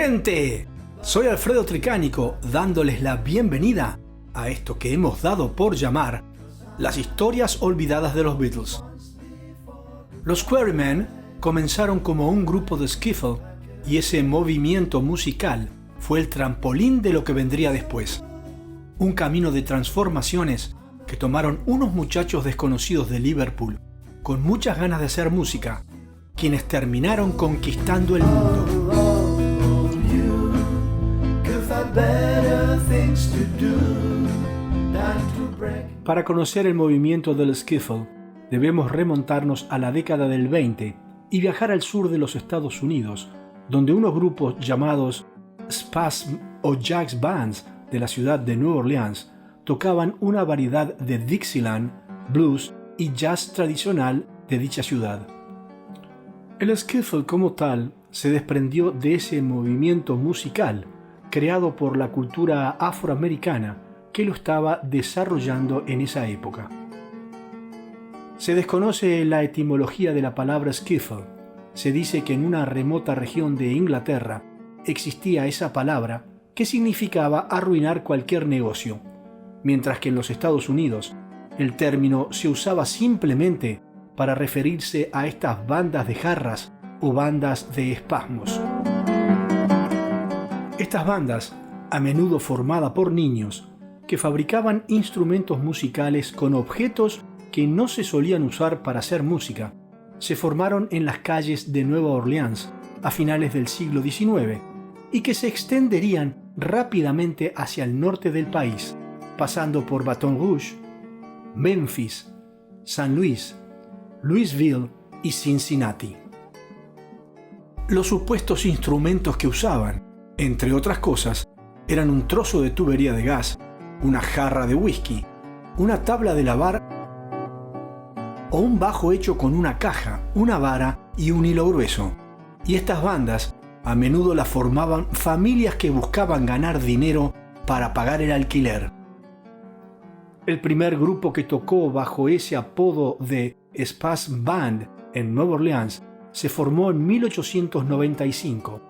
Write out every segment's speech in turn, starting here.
Gente, soy Alfredo Tricánico dándoles la bienvenida a esto que hemos dado por llamar las historias olvidadas de los Beatles. Los Quarrymen comenzaron como un grupo de skiffle y ese movimiento musical fue el trampolín de lo que vendría después. Un camino de transformaciones que tomaron unos muchachos desconocidos de Liverpool con muchas ganas de hacer música, quienes terminaron conquistando el mundo. Para conocer el movimiento del skiffle, debemos remontarnos a la década del 20 y viajar al sur de los Estados Unidos, donde unos grupos llamados Spasm o Jazz Bands de la ciudad de Nueva Orleans tocaban una variedad de Dixieland, blues y jazz tradicional de dicha ciudad. El skiffle como tal se desprendió de ese movimiento musical creado por la cultura afroamericana que lo estaba desarrollando en esa época. Se desconoce la etimología de la palabra skiffle. Se dice que en una remota región de Inglaterra existía esa palabra que significaba arruinar cualquier negocio, mientras que en los Estados Unidos el término se usaba simplemente para referirse a estas bandas de jarras o bandas de espasmos. Estas bandas, a menudo formadas por niños, que fabricaban instrumentos musicales con objetos que no se solían usar para hacer música, se formaron en las calles de Nueva Orleans a finales del siglo XIX y que se extenderían rápidamente hacia el norte del país, pasando por Baton Rouge, Memphis, San Luis, Louisville y Cincinnati. Los supuestos instrumentos que usaban, entre otras cosas, eran un trozo de tubería de gas, una jarra de whisky, una tabla de lavar o un bajo hecho con una caja, una vara y un hilo grueso. Y estas bandas a menudo las formaban familias que buscaban ganar dinero para pagar el alquiler. El primer grupo que tocó bajo ese apodo de Spasm Band en Nueva Orleans se formó en 1895,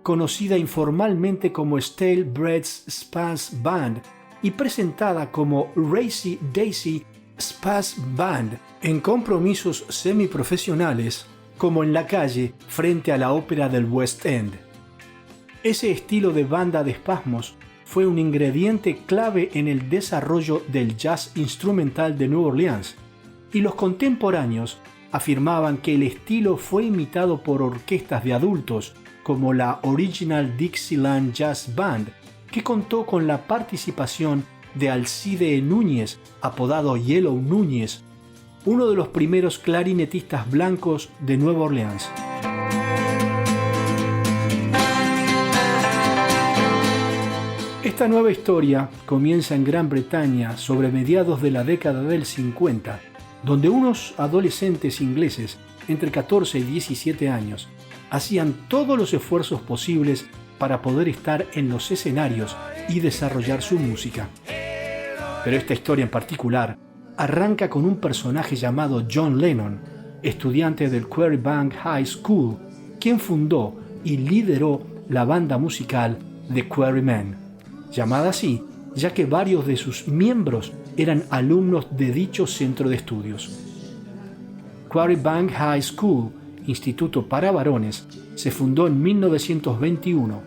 conocida informalmente como Stale Bread's Spasm Band y presentada como Racy Daisy Spasm Band en compromisos semiprofesionales como en la calle frente a la ópera del West End. Ese estilo de banda de espasmos fue un ingrediente clave en el desarrollo del jazz instrumental de Nueva Orleans, y los contemporáneos afirmaban que el estilo fue imitado por orquestas de adultos como la Original Dixieland Jazz Band, que contó con la participación de Alcide Núñez, apodado Yellow Núñez, uno de los primeros clarinetistas blancos de Nueva Orleans. Esta nueva historia comienza en Gran Bretaña sobre mediados de la década del 50, donde unos adolescentes ingleses entre 14 y 17 años hacían todos los esfuerzos posibles para poder estar en los escenarios y desarrollar su música. Pero esta historia en particular arranca con un personaje llamado John Lennon, estudiante del Quarrybank High School, quien fundó y lideró la banda musical The Quarrymen, llamada así ya que varios de sus miembros eran alumnos de dicho centro de estudios. Quarrybank High School, instituto para varones, se fundó en 1921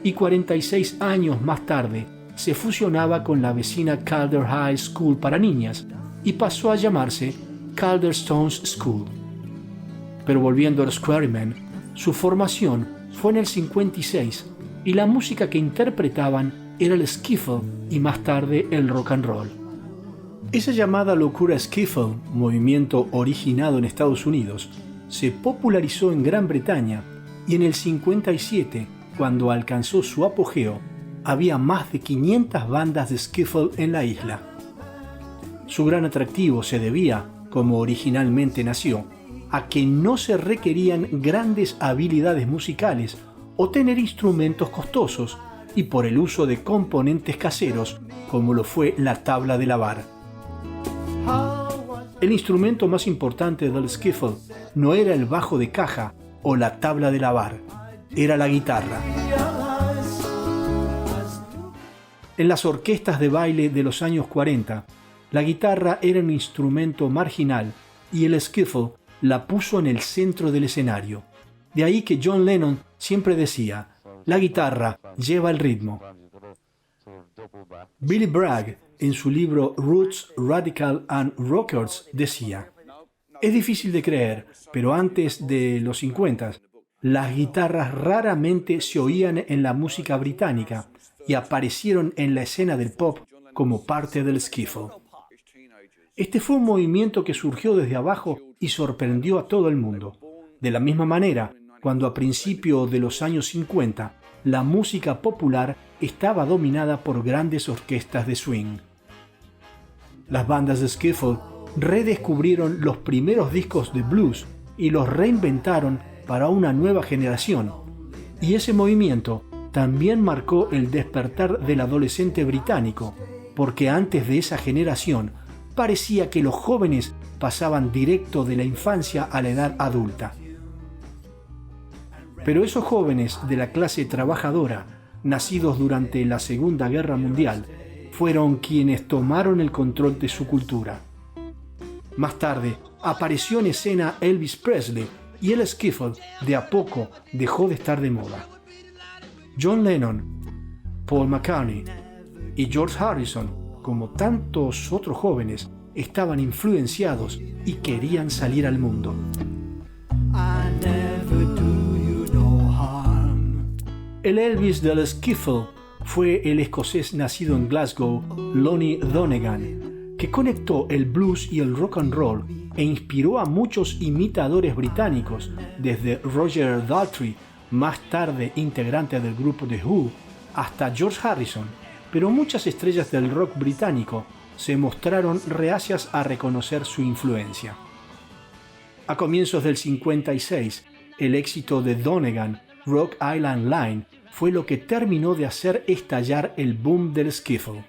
y 46 años más tarde se fusionaba con la vecina Calder High School para niñas y pasó a llamarse Calder Stones School. Pero volviendo a los Quarrymen, su formación fue en el 56 y la música que interpretaban era el skiffle y más tarde el rock and roll. Esa llamada locura skiffle, movimiento originado en Estados Unidos, se popularizó en Gran Bretaña y en el 57, cuando alcanzó su apogeo, había más de 500 bandas de skiffle en la isla. Su gran atractivo se debía, como originalmente nació, a que no se requerían grandes habilidades musicales o tener instrumentos costosos, y por el uso de componentes caseros, como lo fue la tabla de lavar. El instrumento más importante del skiffle no era el bajo de caja o la tabla de lavar, era la guitarra. En las orquestas de baile de los años 40, la guitarra era un instrumento marginal y el skiffle la puso en el centro del escenario. De ahí que John Lennon siempre decía, la guitarra lleva el ritmo. Billy Bragg, en su libro Roots, Radical and Rockers, decía, es difícil de creer, pero antes de los 50, las guitarras raramente se oían en la música británica y aparecieron en la escena del pop como parte del skiffle. Este fue un movimiento que surgió desde abajo y sorprendió a todo el mundo. De la misma manera, cuando a principios de los años 50, la música popular estaba dominada por grandes orquestas de swing. Las bandas de skiffle redescubrieron los primeros discos de blues y los reinventaron para una nueva generación. Y ese movimiento también marcó el despertar del adolescente británico, porque antes de esa generación parecía que los jóvenes pasaban directo de la infancia a la edad adulta. Pero esos jóvenes de la clase trabajadora, nacidos durante la Segunda Guerra Mundial, fueron quienes tomaron el control de su cultura. Más tarde, apareció en escena Elvis Presley y el skiffle de a poco dejó de estar de moda. John Lennon, Paul McCartney y George Harrison, como tantos otros jóvenes, estaban influenciados y querían salir al mundo. El Elvis del skiffle fue el escocés nacido en Glasgow, Lonnie Donegan, que conectó el blues y el rock and roll e inspiró a muchos imitadores británicos, desde Roger Daltrey, más tarde integrante del grupo The Who, hasta George Harrison, pero muchas estrellas del rock británico se mostraron reacias a reconocer su influencia. A comienzos del 56, el éxito de Donegan, Rock Island Line, fue lo que terminó de hacer estallar el boom del skiffle.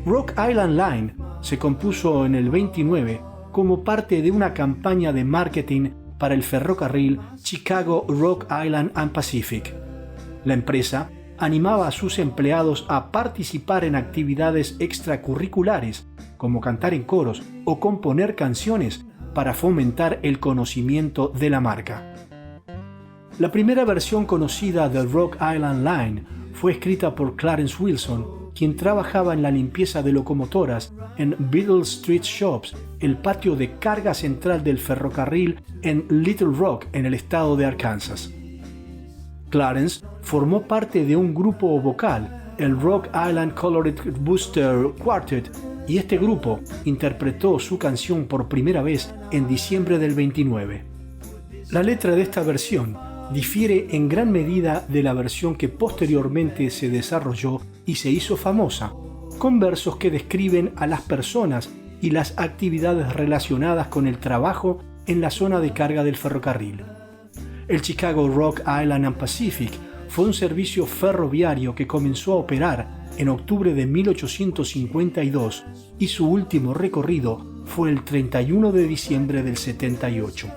Rock Island Line se compuso en el 29 como parte de una campaña de marketing para el ferrocarril Chicago, Rock Island and Pacific. La empresa animaba a sus empleados a participar en actividades extracurriculares, como cantar en coros o componer canciones para fomentar el conocimiento de la marca. La primera versión conocida del Rock Island Line fue escrita por Clarence Wilson, quien trabajaba en la limpieza de locomotoras en Biddle Street Shops, el patio de carga central del ferrocarril en Little Rock, en el estado de Arkansas. Clarence formó parte de un grupo vocal, el Rock Island Colored Booster Quartet, y este grupo interpretó su canción por primera vez en diciembre del 29. La letra de esta versión difiere en gran medida de la versión que posteriormente se desarrolló y se hizo famosa, con versos que describen a las personas y las actividades relacionadas con el trabajo en la zona de carga del ferrocarril. El Chicago Rock Island and Pacific fue un servicio ferroviario que comenzó a operar en octubre de 1852 y su último recorrido fue el 31 de diciembre del 78.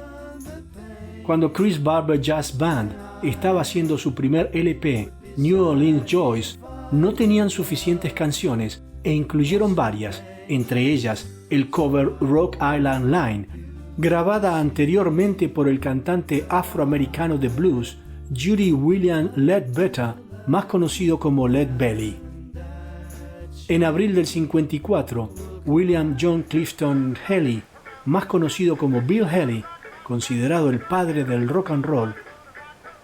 Cuando Chris Barber Jazz Band estaba haciendo su primer LP, New Orleans Joys, no tenían suficientes canciones e incluyeron varias, entre ellas el cover Rock Island Line, grabada anteriormente por el cantante afroamericano de blues Judy William Ledbetter, más conocido como Lead Belly. En abril del 54, William John Clifton Haley, más conocido como Bill Haley, considerado el padre del rock and roll,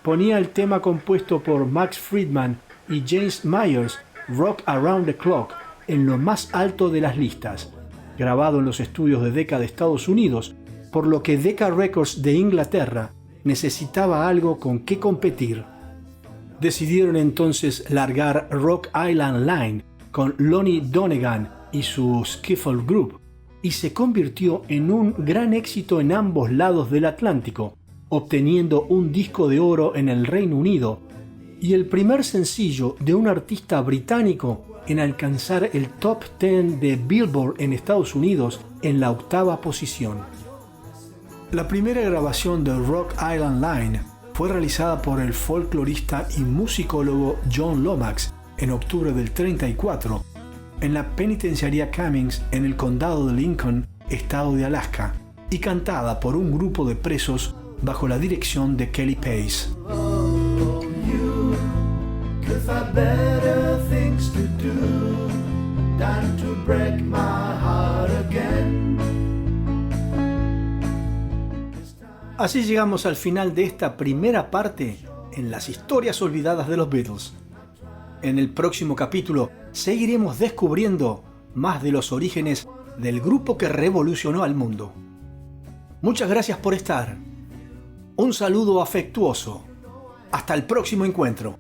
ponía el tema compuesto por Max Friedman y James Myers, Rock Around the Clock, en lo más alto de las listas, grabado en los estudios de Decca de Estados Unidos, por lo que Decca Records de Inglaterra necesitaba algo con qué competir. Decidieron entonces largar Rock Island Line con Lonnie Donegan y su Skiffle Group, y se convirtió en un gran éxito en ambos lados del Atlántico, obteniendo un disco de oro en el Reino Unido y el primer sencillo de un artista británico en alcanzar el top 10 de Billboard en Estados Unidos en la 8ª posición. La primera grabación de Rock Island Line fue realizada por el folclorista y musicólogo John Lomax en octubre del 34 en la penitenciaría Cummings en el condado de Lincoln, estado de Alaska, y cantada por un grupo de presos bajo la dirección de Kelly Pace. Así llegamos al final de esta primera parte en las historias olvidadas de los Beatles. En el próximo capítulo seguiremos descubriendo más de los orígenes del grupo que revolucionó al mundo. Muchas gracias por estar. Un saludo afectuoso. Hasta el próximo encuentro.